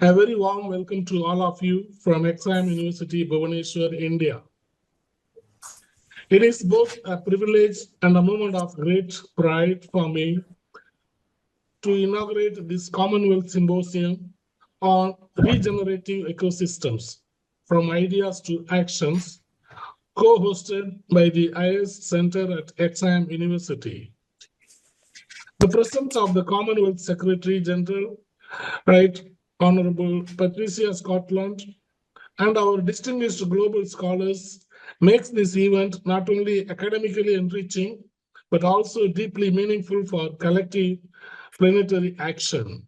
A very warm welcome to all of you from Exam University, Bhubaneswar, India. It is both a privilege and a moment of great pride for me to inaugurate this Commonwealth Symposium on regenerative ecosystems, from ideas to actions, co-hosted by the IS Center at Exam University. The presence of the Commonwealth Secretary General, Right Honorable Patricia Scotland, and our distinguished global scholars makes this event not only academically enriching, but also deeply meaningful for collective planetary action.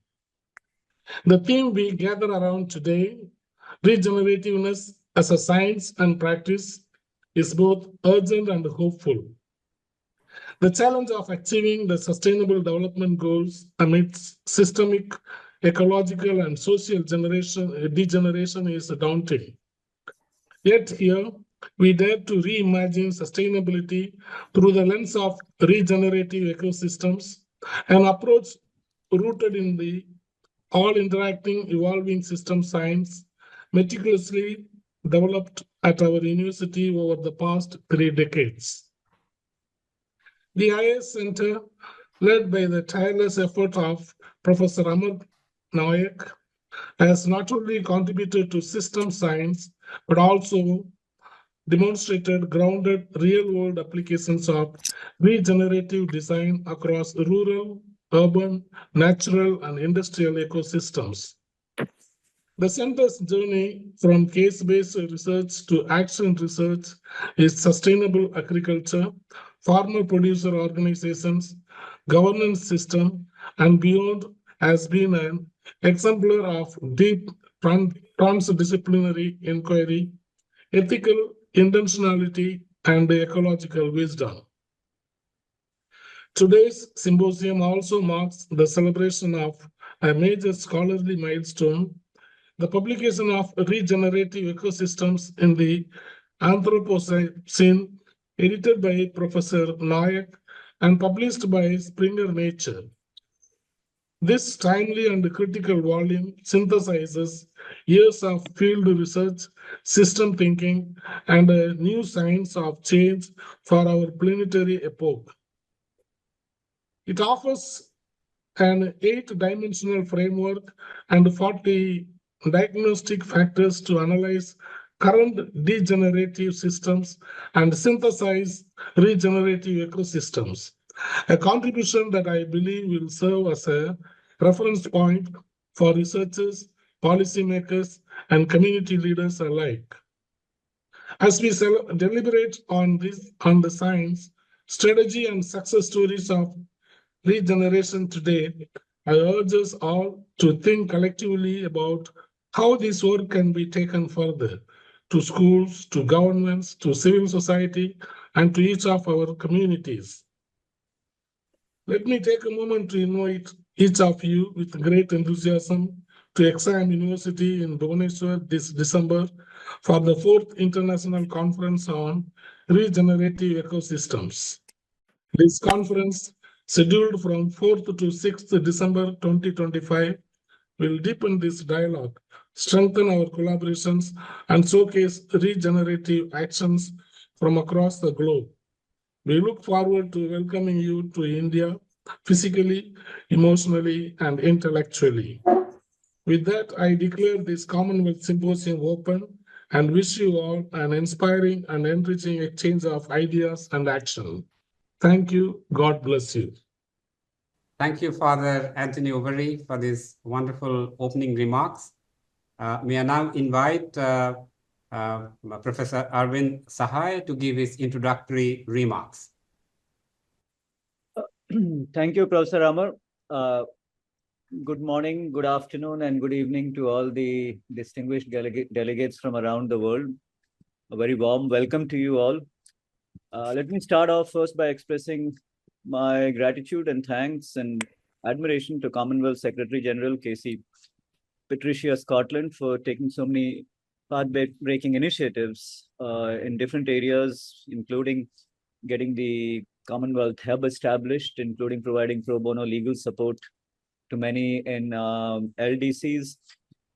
The theme we gather around today, regenerativeness as a science and practice, is both urgent and hopeful. The challenge of achieving the Sustainable Development Goals amidst systemic, ecological, and social degeneration is daunting. Yet here, we dare to reimagine sustainability through the lens of regenerative ecosystems, an approach rooted in the all-interacting evolving system science, meticulously developed at our university over the past 3 decades. The IS Center, led by the tireless effort of Professor Amar Nayak, has not only contributed to system science, but also demonstrated grounded real-world applications of regenerative design across rural, urban, natural, and industrial ecosystems. The center's journey from case-based research to action research is sustainable agriculture, farmer-producer organizations, governance system, and beyond has been an exemplar of deep transdisciplinary inquiry, ethical intentionality, and ecological wisdom. Today's symposium also marks the celebration of a major scholarly milestone, the publication of regenerative ecosystems in the Anthropocene, edited by Professor Nayak and published by Springer Nature. This timely and critical volume synthesizes years of field research, system thinking, and a new science of change for our planetary epoch. It offers an 8-dimensional framework and 40 diagnostic factors to analyze current degenerative systems and synthesize regenerative ecosystems, a contribution that I believe will serve as a reference point for researchers, policymakers, and community leaders alike. As we deliberate on the science, strategy, and success stories of regeneration today, I urge us all to think collectively about how this work can be taken further to schools, to governments, to civil society, and to each of our communities. Let me take a moment to invite each of you with great enthusiasm to Exam University in Bhubaneswar this December for the 4th International Conference on Regenerative Ecosystems. This conference, scheduled from 4th to 6th December 2025, will deepen this dialogue, strengthen our collaborations, and showcase regenerative actions from across the globe. We look forward to welcoming you to India physically, emotionally, and intellectually. With that, I declare this Commonwealth Symposium open and wish you all an inspiring and enriching exchange of ideas and action. Thank you. God bless you. Thank you, Father Anthony Overy, for these wonderful opening remarks. May I now invite Professor Arvind Sahai to give his introductory remarks. Thank you, Professor Amar. Good morning, good afternoon, and good evening to all the distinguished delegates from around the world. A very warm welcome to you all. Let me start off first by expressing my gratitude and thanks and admiration to Commonwealth Secretary General K.C. Patricia Scotland for taking so many path-breaking initiatives in different areas, including getting the Commonwealth Hub established, including providing pro bono legal support to many in LDCs,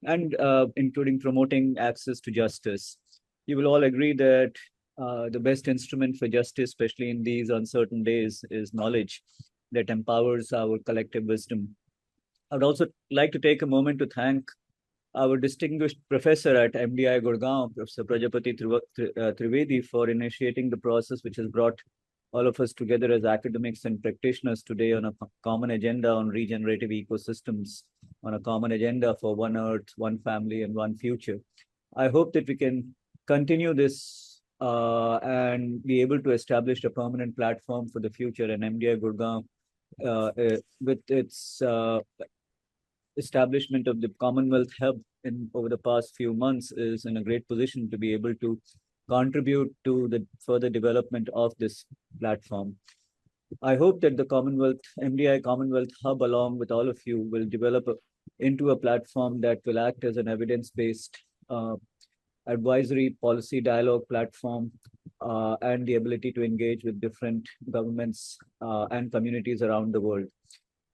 and including promoting access to justice. You will all agree that the best instrument for justice, especially in these uncertain days, is knowledge that empowers our collective wisdom. I would also like to take a moment to thank our distinguished professor at MDI Gurgaon, Professor Prajapati Trivedi, for initiating the process which has brought all of us together as academics and practitioners today on a common agenda on regenerative ecosystems, on a common agenda for one Earth, one family, and one future. I hope that we can continue this and be able to establish a permanent platform for the future. And MDI Gurgaon, with its establishment of the Commonwealth Hub over the past few months, is in a great position to be able to contribute to the further development of this platform. I hope that the MDI Commonwealth Hub, along with all of you, will develop into a platform that will act as an evidence-based advisory policy dialogue platform and the ability to engage with different governments and communities around the world.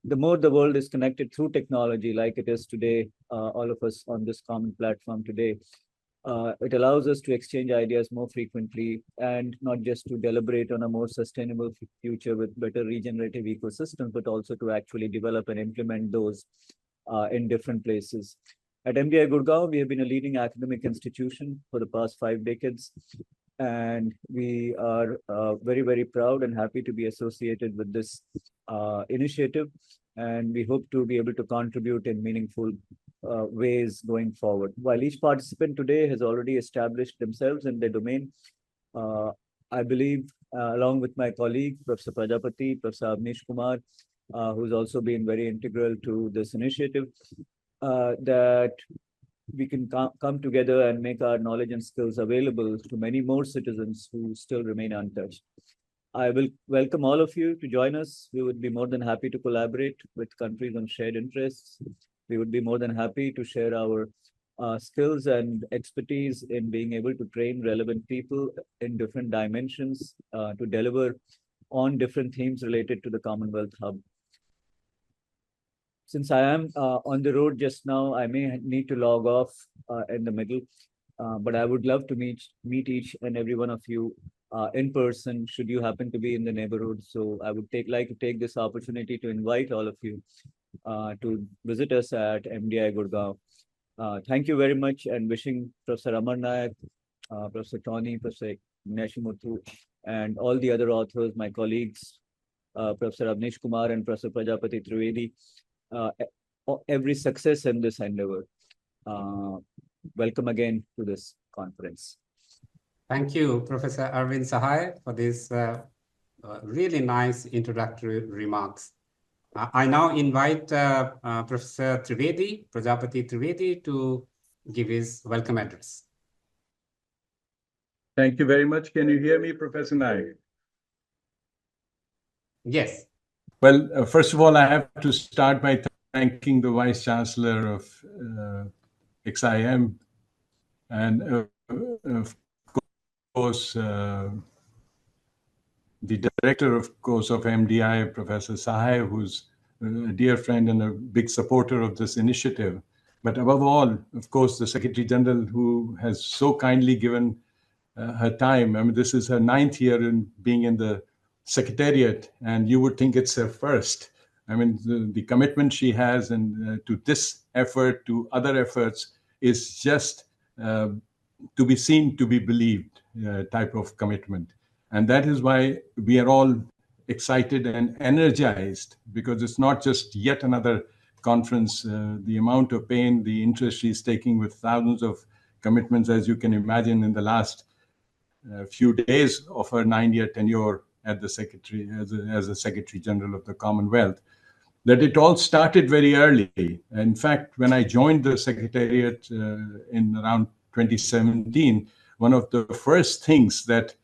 The more the world is connected through technology, like it is today, all of us on this common platform today, it allows us to exchange ideas more frequently and not just to deliberate on a more sustainable future with better regenerative ecosystems, but also to actually develop and implement those in different places. At MDI Gurgaon, we have been a leading academic institution for the past 5 decades, and we are very, very proud and happy to be associated with this initiative, and we hope to be able to contribute in meaningful ways going forward. While each participant today has already established themselves in their domain, I believe, along with my colleague, Professor Prajapati, Professor Avnish Kumar, who's also been very integral to this initiative, that we can come together and make our knowledge and skills available to many more citizens who still remain untouched. I will welcome all of you to join us. We would be more than happy to collaborate with countries on shared interests. We would be more than happy to share our skills and expertise in being able to train relevant people in different dimensions to deliver on different themes related to the Commonwealth Hub. Since I am on the road just now, I may need to log off in the middle, but I would love to meet each and every one of you in person, should you happen to be in the neighborhood. So I would like to take this opportunity to invite all of you to visit us at MDI Gurgaon. Thank you very much, and wishing Professor Amar Nayak, Professor Tony, Professor Nashimuthu, and all the other authors, my colleagues, Professor Avnish Kumar and Professor Prajapati Trivedi, every success in this endeavor. Welcome again to this conference. Thank you, Professor Arvind Sahai, for this really nice introductory remarks. I now invite Professor Trivedi, Prajapati Trivedi, to give his welcome address. Thank you very much. Can you hear me, Professor Nayak? Yes. Well, first of all, I have to start by thanking the Vice Chancellor of XIM and, of course, the Director, of course, of MDI, Professor Sahai, who's a dear friend and a big supporter of this initiative. But above all, of course, the Secretary General, who has so kindly given her time. I mean, this is her 9th year in being in the Secretariat, and you would think it's her first. I mean, the commitment she has and to this effort, to other efforts, is just to be seen, to be believed type of commitment. And that is why we are all excited and energized, because it's not just yet another conference. The amount of pain, the interest she's taking with thousands of commitments, as you can imagine, in the last few days of her 9-year tenure at the Secretary, as a Secretary General of the Commonwealth, that it all started very early. In fact, when I joined the Secretariat in around 2017, one of the first things that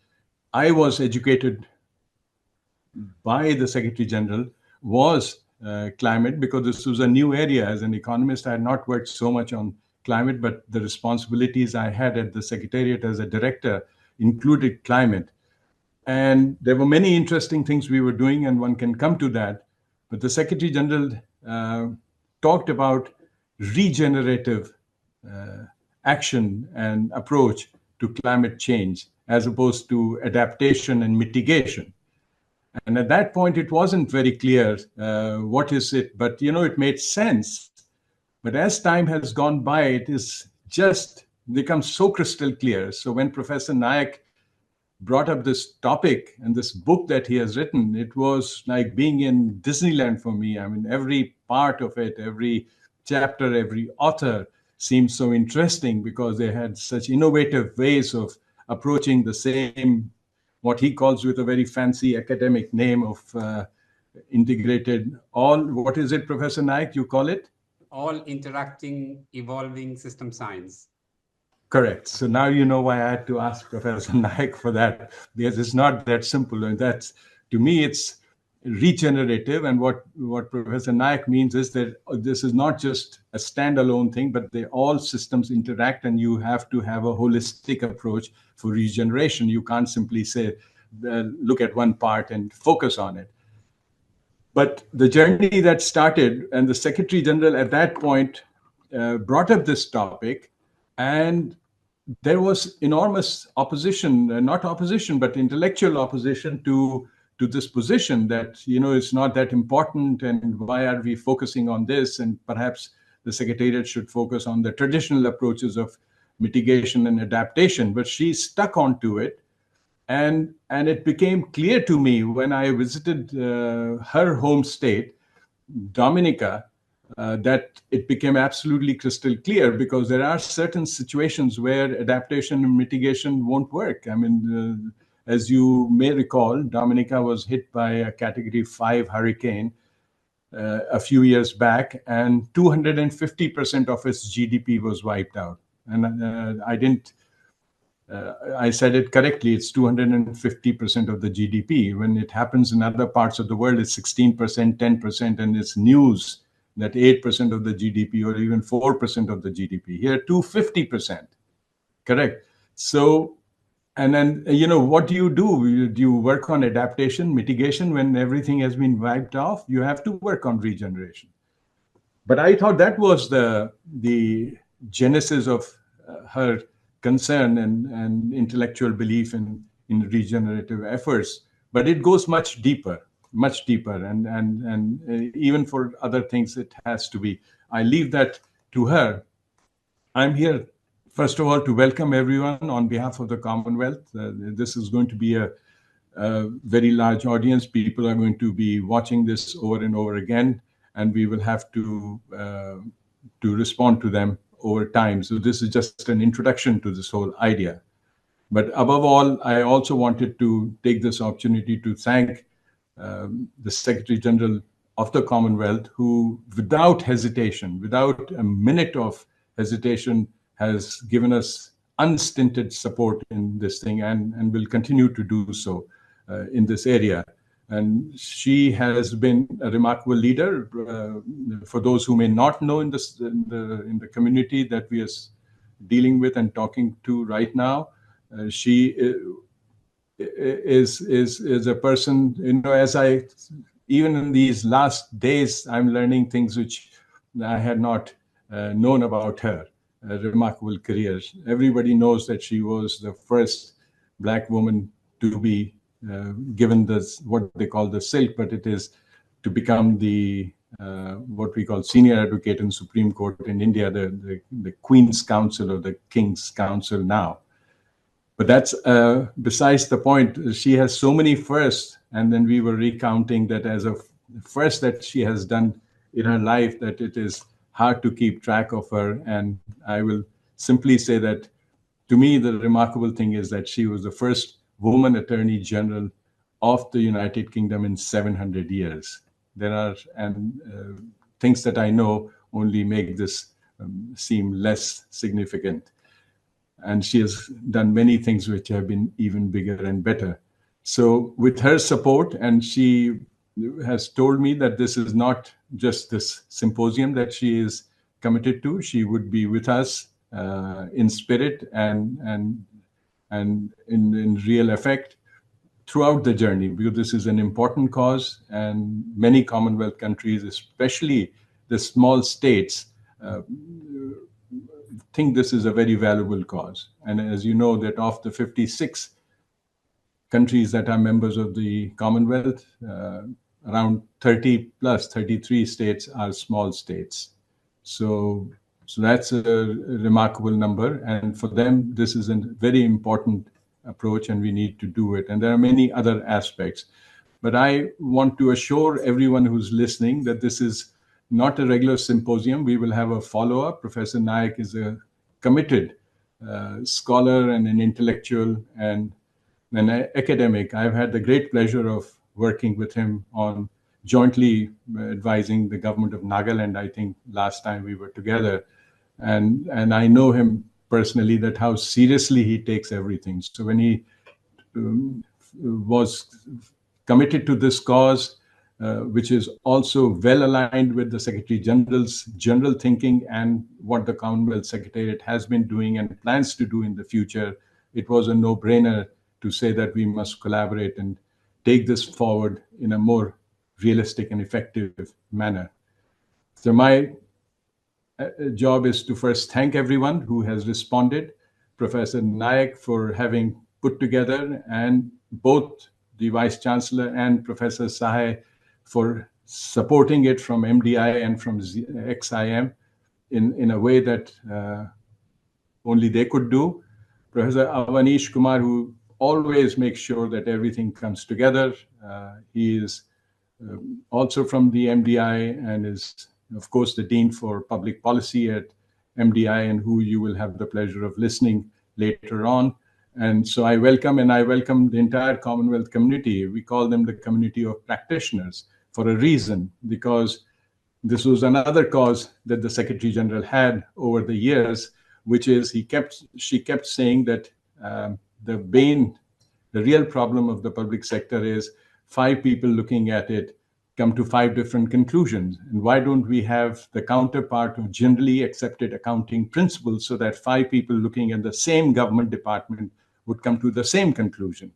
I was educated by the Secretary General was climate, because this was a new area. As an economist, I had not worked so much on climate, but the responsibilities I had at the Secretariat as a director included climate. And there were many interesting things we were doing, and one can come to that. But the Secretary General talked about regenerative action and approach to climate change as opposed to adaptation and mitigation. And at that point, it wasn't very clear what is it, but it made sense. But as time has gone by, it is just become so crystal clear. So when Professor Nayak brought up this topic and this book that he has written, it was like being in Disneyland for me. I mean, every part of it, every chapter, every author seemed so interesting because they had such innovative ways of approaching the same, what he calls with a very fancy academic name of integrated what is it, Professor Naik, you call it? All interacting, evolving system science. Correct. So now you know why I had to ask Professor Naik for that, because it's not that simple. And that's, to me, it's regenerative. And what Professor Naik means is that this is not just a standalone thing, but all systems interact, and you have to have a holistic approach for regeneration. You can't simply say, look at one part and focus on it. But the journey that started, and the Secretary General at that point brought up this topic, and there was enormous opposition, not opposition, but intellectual opposition to this position that, it's not that important, and why are we focusing on this? And perhaps the Secretariat should focus on the traditional approaches of mitigation and adaptation. But she stuck onto it. And it became clear to me when I visited her home state, Dominica, that it became absolutely crystal clear, because there are certain situations where adaptation and mitigation won't work. I mean, as you may recall, Dominica was hit by a Category 5 hurricane a few years back, and 250% of its GDP was wiped out. And I said it correctly, it's 250% of the GDP. When it happens in other parts of the world, it's 16%, 10%, and it's news that 8% of the GDP or even 4% of the GDP. Here, 250%, correct? So, and then, what do? Do you work on adaptation, mitigation when everything has been wiped off? You have to work on regeneration. But I thought that was the genesis of her concern and intellectual belief in regenerative efforts. But it goes much deeper, and even for other things, it has to be. I leave that to her. I'm here, first of all, to welcome everyone on behalf of the Commonwealth. This is going to be a very large audience. People are going to be watching this over and over again, and we will have to respond to them over time. So this is just an introduction to this whole idea. But above all, I also wanted to take this opportunity to thank the Secretary General of the Commonwealth, who without hesitation, without a minute of hesitation, has given us unstinted support in this thing, and will continue to do so in this area. And she has been a remarkable leader. For those who may not know in the community that we are dealing with and talking to right now, she is a person, even in these last days, I'm learning things which I had not known about her. A remarkable career. Everybody knows that she was the first Black woman to be given this, what they call the silk, but it is to become the what we call senior advocate in Supreme Court in India, the Queen's Counsel or the King's Counsel now. But that's besides the point. She has so many firsts, and then we were recounting that as a first that she has done in her life, that it is hard to keep track of her. And I will simply say that, to me, the remarkable thing is that she was the first woman Attorney General of the United Kingdom in 700 years. There are things that I know only make this seem less significant. And she has done many things which have been even bigger and better. So with her support, and she has told me that this is not just this symposium that she is committed to. She would be with us in spirit and in real effect throughout the journey, because this is an important cause, and many Commonwealth countries, especially the small states, think this is a very valuable cause. And as you know, that of the 56 countries that are members of the Commonwealth, around 30 plus 33 states are small states. So that's a remarkable number. And for them, this is a very important approach and we need to do it. And there are many other aspects. But I want to assure everyone who's listening that this is not a regular symposium. We will have a follow-up. Professor Nayak is a committed scholar and an intellectual and an academic. I've had the great pleasure of working with him on jointly advising the government of Nagaland, I think last time we were together. And I know him personally, that how seriously he takes everything. So when he was committed to this cause, which is also well aligned with the Secretary General's general thinking and what the Commonwealth Secretariat has been doing and plans to do in the future, it was a no-brainer to say that we must collaborate and take this forward in a more realistic and effective manner. So my job is to first thank everyone who has responded, Professor Nayak for having put together, and both the Vice Chancellor and Professor Sahay for supporting it from MDI and from XIM in a way that only they could do. Professor Avanish Kumar, who always makes sure that everything comes together. He is also from the MDI and is, of course, the Dean for Public Policy at MDI, and who you will have the pleasure of listening later on. And so I welcome the entire Commonwealth community. We call them the community of practitioners for a reason, because this was another cause that the Secretary General had over the years, which is she kept saying that the real problem of the public sector is 5 people looking at it come to 5 different conclusions. And why don't we have the counterpart of generally accepted accounting principles so that 5 people looking at the same government department would come to the same conclusion?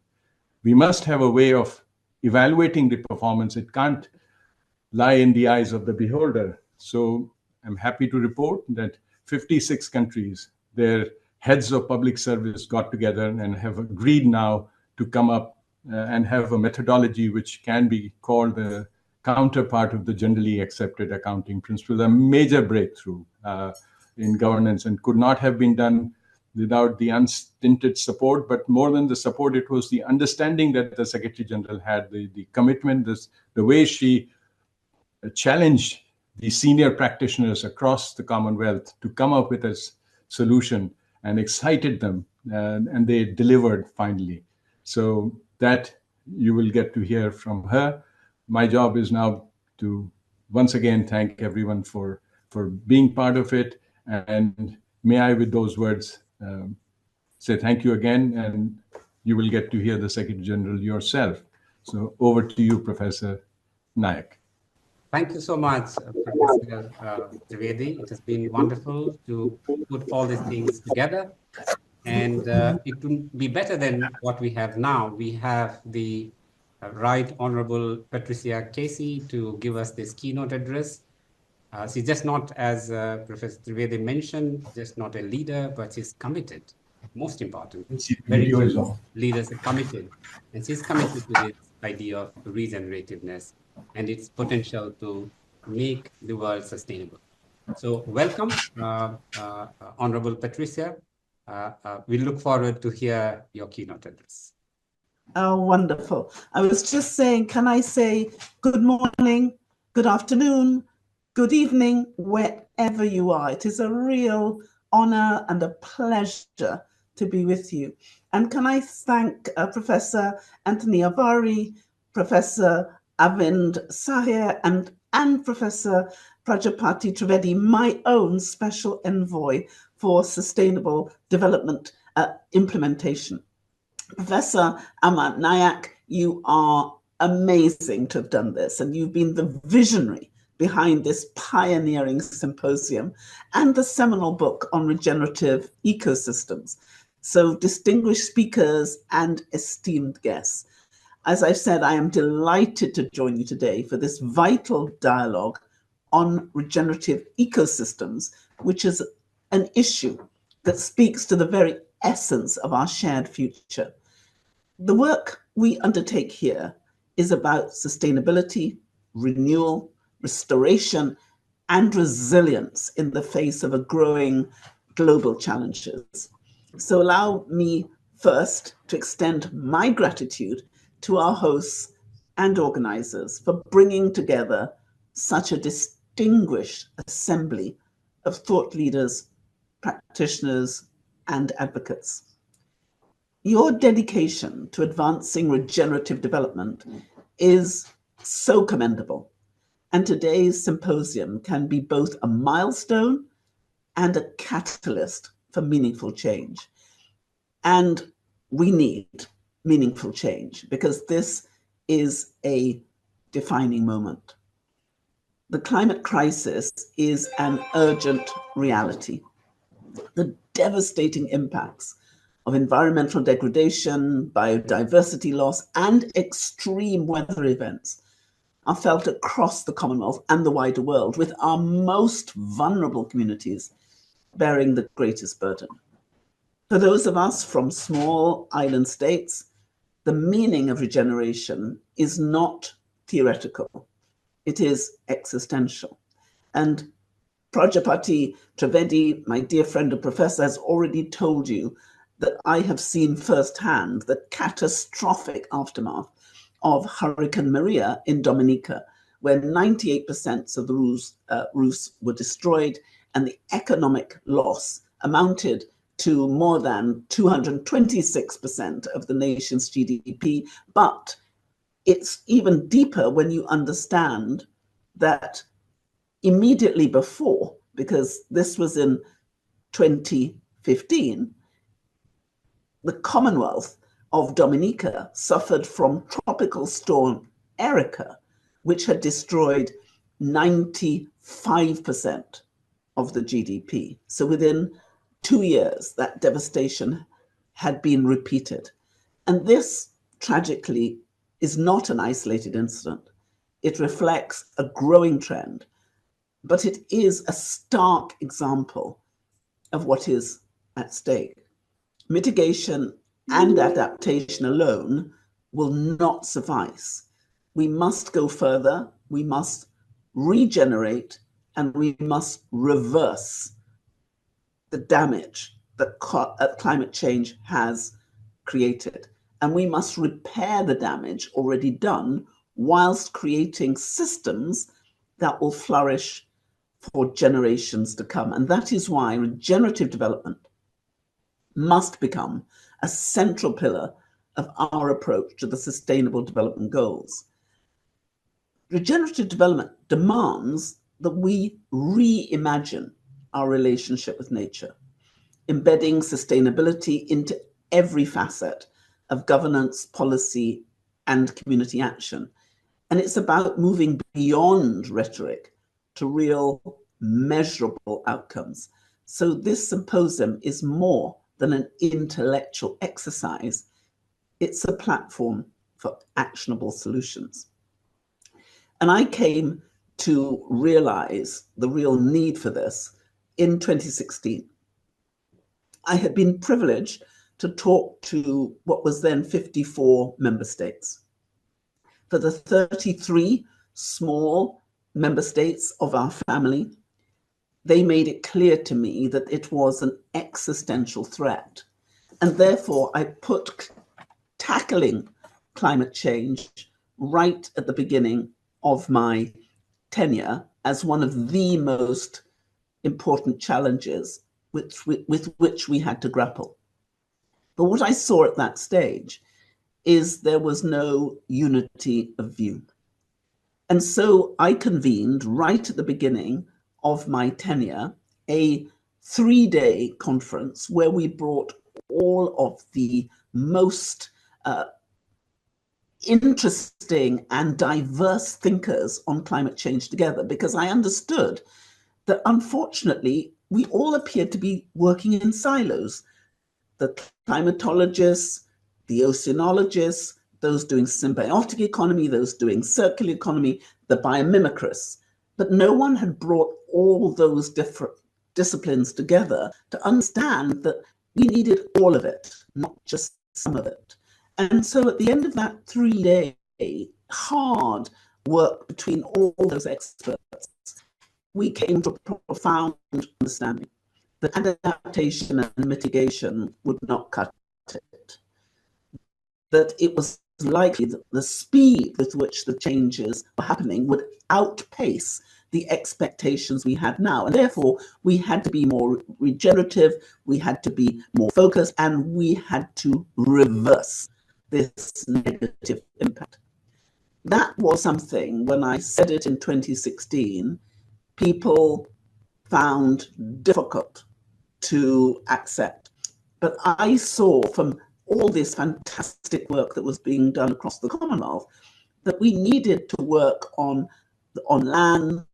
We must have a way of evaluating the performance. It can't lie in the eyes of the beholder. So I'm happy to report that 56 countries, their heads of public service got together and have agreed now to come up and have a methodology which can be called the counterpart of the generally accepted accounting principles, a major breakthrough in governance, and could not have been done without the unstinted support. But more than the support, it was the understanding that the Secretary General had, the commitment, the way she challenged the senior practitioners across the Commonwealth to come up with a solution and excited them, and they delivered finally. So that you will get to hear from her. My job is now to once again thank everyone for being part of it. And may I, with those words, say thank you again, and you will get to hear the Secretary General yourself. So over to you, Professor Nayak. Thank you so much, Professor Trivedi. It has been wonderful to put all these things together. And it would be better than what we have now. We have the Right Honorable Patricia Casey to give us this keynote address. She's just not, as Professor Trivedi mentioned, just not a leader, but she's committed. Most important, very few leaders are committed. And she's committed to this idea of regenerativeness and its potential to make the world sustainable. So welcome, Honorable Patricia. We look forward to hear your keynote address. Oh, wonderful. I was just saying, can I say good morning, good afternoon, good evening, wherever you are. It is a real honor and a pleasure to be with you. And can I thank Professor Anthony Avari, Professor Arvind Sahay, and Professor Prajapati Trivedi, my own special envoy for sustainable development implementation. Professor Amar Nayak, you are amazing to have done this, and you've been the visionary behind this pioneering symposium and the seminal book on regenerative ecosystems. So, distinguished speakers and esteemed guests, as I've said, I am delighted to join you today for this vital dialogue on regenerative ecosystems, which is an issue that speaks to the very essence of our shared future. The work we undertake here is about sustainability, renewal, restoration, and resilience in the face of a growing global challenges. So allow me first to extend my gratitude to our hosts and organizers for bringing together such a distinguished assembly of thought leaders, practitioners, and advocates. Your dedication to advancing regenerative development is so commendable, and today's symposium can be both a milestone and a catalyst for meaningful change. And we need meaningful change because this is a defining moment. The climate crisis is an urgent reality. The devastating impacts of environmental degradation, biodiversity loss, and extreme weather events are felt across the Commonwealth and the wider world, with our most vulnerable communities bearing the greatest burden. For those of us from small island states, the meaning of regeneration is not theoretical, it is existential. And Prajapati Trivedi, my dear friend and professor, has already told you that I have seen firsthand the catastrophic aftermath of Hurricane Maria in Dominica, where 98% of the roofs were destroyed and the economic loss amounted to more than 226% of the nation's GDP. But it's even deeper when you understand that immediately before, because this was in 2015, the Commonwealth of Dominica suffered from Tropical Storm Erica, which had destroyed 95% of the GDP. So within 2 years, that devastation had been repeated. And this, tragically, is not an isolated incident. It reflects a growing trend, but it is a stark example of what is at stake. Mitigation and adaptation alone will not suffice. We must go further, we must regenerate, and we must reverse the damage that climate change has created. And we must repair the damage already done whilst creating systems that will flourish for generations to come. And that is why regenerative development must become a central pillar of our approach to the Sustainable Development Goals. Regenerative development demands that we reimagine our relationship with nature, embedding sustainability into every facet of governance, policy, and community action. And it's about moving beyond rhetoric to real measurable outcomes. So this symposium is more than an intellectual exercise. It's a platform for actionable solutions. And I came to realize the real need for this in 2016. I had been privileged to talk to what was then 54 member states. For the 33 small member states of our family, they made it clear to me that it was an existential threat. And therefore, I put tackling climate change right at the beginning of my tenure as one of the most important challenges with which we had to grapple. But what I saw at that stage is there was no unity of view. And so I convened right at the beginning of my tenure a 3-day conference where we brought all of the most interesting and diverse thinkers on climate change together, because I understood that unfortunately we all appeared to be working in silos. The climatologists, the oceanologists, those doing symbiotic economy, those doing circular economy, the biomimicries. But no one had brought all those different disciplines together to understand that we needed all of it, not just some of it. And so at the end of that 3-day hard work between all those experts, we came to a profound understanding that adaptation and mitigation would not cut it, that it was likely that the speed with which the changes were happening would outpace the expectations we had now. And therefore, we had to be more regenerative, we had to be more focused, and we had to reverse this negative impact. That was something, when I said it in 2016, people found difficult to accept. But I saw from all this fantastic work that was being done across the Commonwealth that we needed to work on land,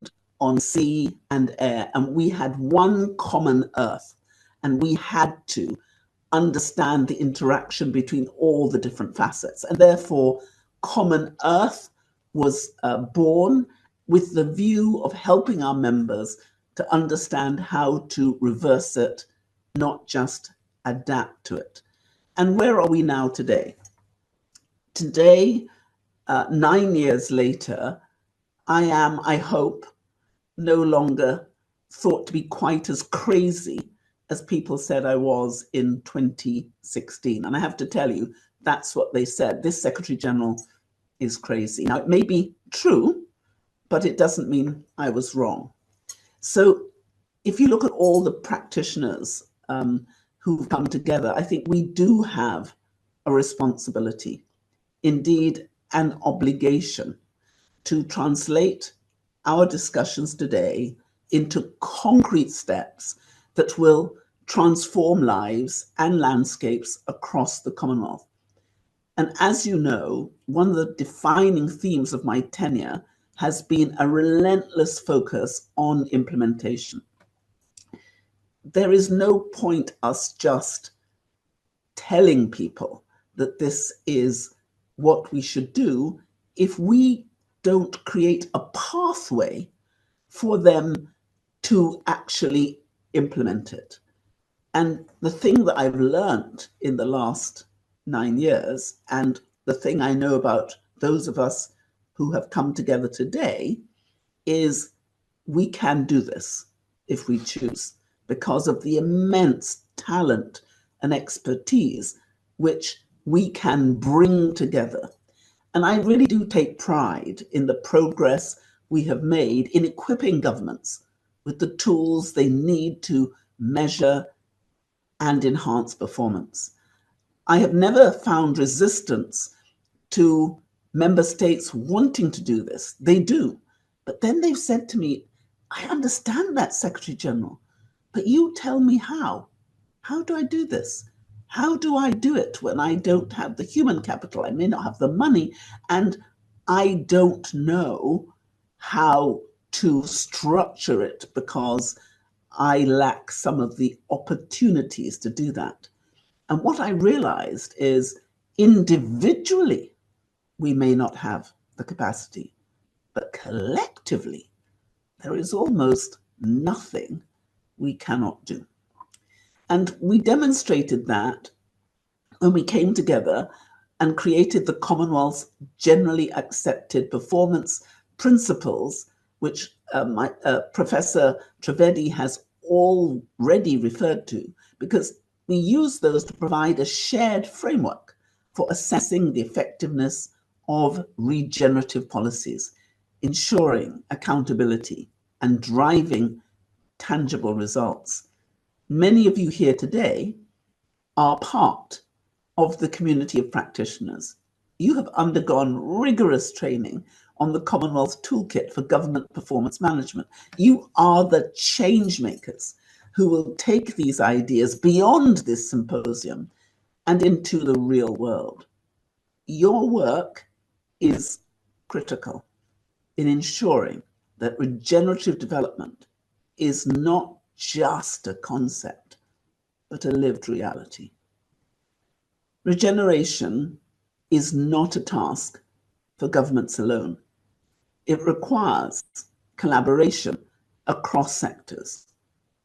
on sea and air, and we had one common earth, and we had to understand the interaction between all the different facets. And therefore, Common Earth was born with the view of helping our members to understand how to reverse it, not just adapt to it. And where are we now today? Today, 9 years later, I am, I hope, no longer thought to be quite as crazy as people said I was in 2016. And I have to tell you, that's what they said. This Secretary General is crazy. Now, it may be true, but it doesn't mean I was wrong. So if you look at all the practitioners who've come together, I think we do have a responsibility, indeed an obligation, to translate our discussions today into concrete steps that will transform lives and landscapes across the Commonwealth. And as you know, one of the defining themes of my tenure has been a relentless focus on implementation. There is no point us just telling people that this is what we should do if we don't create a pathway for them to actually implement it. And the thing that I've learned in the last 9 years, and the thing I know about those of us who have come together today, is we can do this if we choose, because of the immense talent and expertise which we can bring together. And I really do take pride in the progress we have made in equipping governments with the tools they need to measure and enhance performance. I have never found resistance to member states wanting to do this. They do. But then they've said to me, I understand that, Secretary General, but you tell me how. How do I do this? How do I do it when I don't have the human capital? I may not have the money, and I don't know how to structure it because I lack some of the opportunities to do that. And what I realized is individually, we may not have the capacity, but collectively, there is almost nothing we cannot do. And we demonstrated that when we came together and created the Commonwealth's generally accepted performance principles, which Professor Trivedi has already referred to, because we use those to provide a shared framework for assessing the effectiveness of regenerative policies, ensuring accountability and driving tangible results. Many of you here today are part of the community of practitioners. You have undergone rigorous training on the Commonwealth Toolkit for Government Performance Management. You are the change makers who will take these ideas beyond this symposium and into the real world. Your work is critical in ensuring that regenerative development is not just a concept, but a lived reality. Regeneration is not a task for governments alone. It requires collaboration across sectors.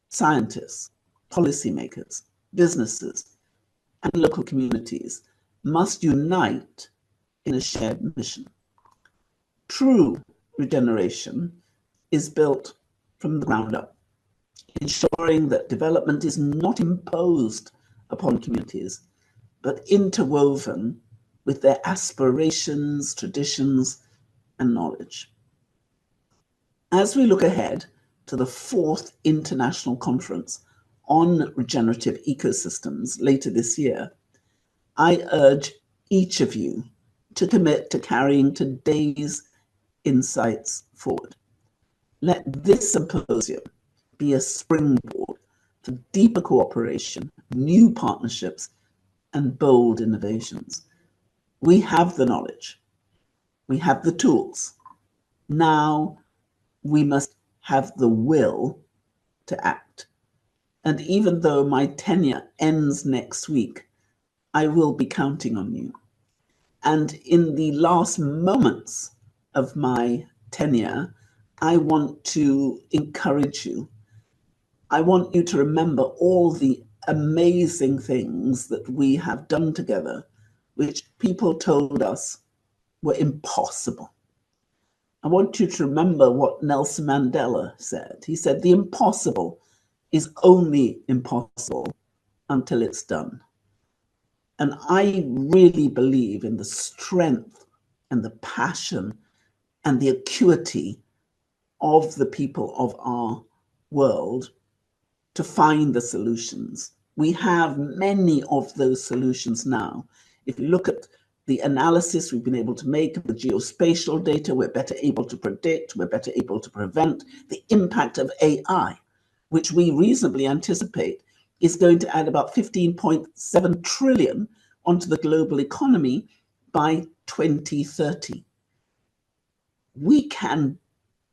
scientists, policymakers, businesses, and local communities must unite in a shared mission. True regeneration is built from the ground up, ensuring that development is not imposed upon communities, but interwoven with their aspirations, traditions, and knowledge. As we look ahead to the 4th International Conference on Regenerative Ecosystems later this year, I urge each of you to commit to carrying today's insights forward. Let this symposium be a springboard for deeper cooperation, new partnerships, and bold innovations. We have the knowledge. We have the tools. Now we must have the will to act. And even though my tenure ends next week, I will be counting on you. And in the last moments of my tenure, I want to encourage you. I want you to remember all the amazing things that we have done together, which people told us were impossible. I want you to remember what Nelson Mandela said. He said, the impossible is only impossible until it's done. And I really believe in the strength and the passion and the acuity of the people of our world to find the solutions. We have many of those solutions now. If you look at the analysis we've been able to make of the geospatial data, we're better able to predict, we're better able to prevent the impact of AI, which we reasonably anticipate is going to add about 15.7 trillion onto the global economy by 2030. We can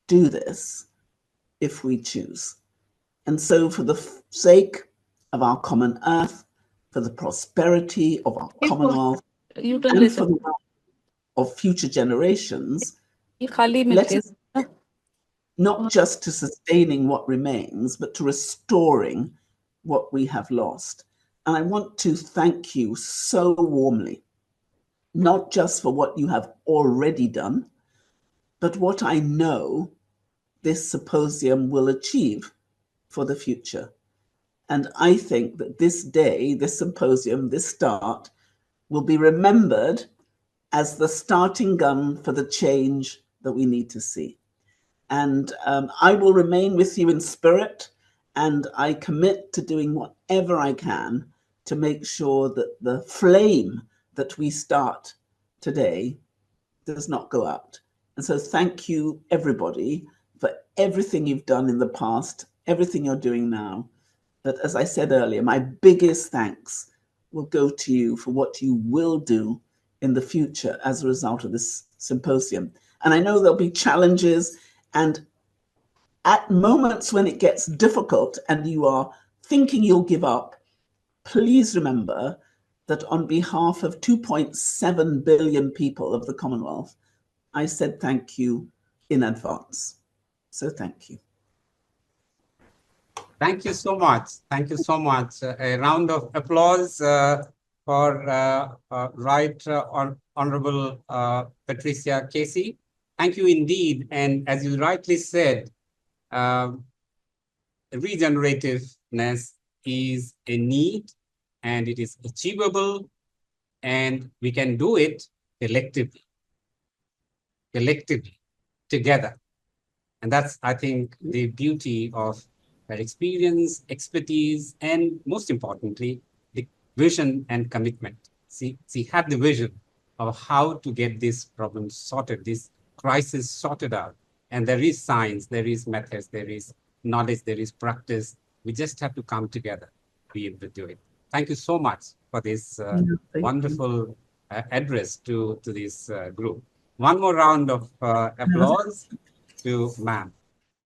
do this if we choose. And so for the sake of our common earth, for the prosperity of our Commonwealth, You can and listen. for the welfare of future generations, let us not just to sustaining what remains, but to restoring what we have lost. And I want to thank you so warmly, not just for what you have already done, but what I know this symposium will achieve for the future. And I think that this day, this symposium, this start, will be remembered as the starting gun for the change that we need to see. And I will remain with you in spirit, and I commit to doing whatever I can to make sure that the flame that we start today does not go out. And so thank you, everybody, for everything you've done in the past, everything you're doing now. But as I said earlier, my biggest thanks will go to you for what you will do in the future as a result of this symposium. And I know there'll be challenges, and at moments when it gets difficult and you are thinking you'll give up, please remember that on behalf of 2.7 billion people of the Commonwealth, I said thank you in advance. So thank you. Thank you so much. Thank you so much. A round of applause for Honorable Patricia Casey. Thank you indeed. And as you rightly said, regenerativeness is a need, and it is achievable, and we can do it collectively, together. And that's, I think, the beauty of her experience, expertise, and most importantly, the vision and commitment. She had the vision of how to get this problem sorted, this crisis sorted out. And there is science, there is methods, there is knowledge, there is practice. We just have to come together to be able to do it. Thank you so much for this wonderful address to this group. One more round of applause to ma'am.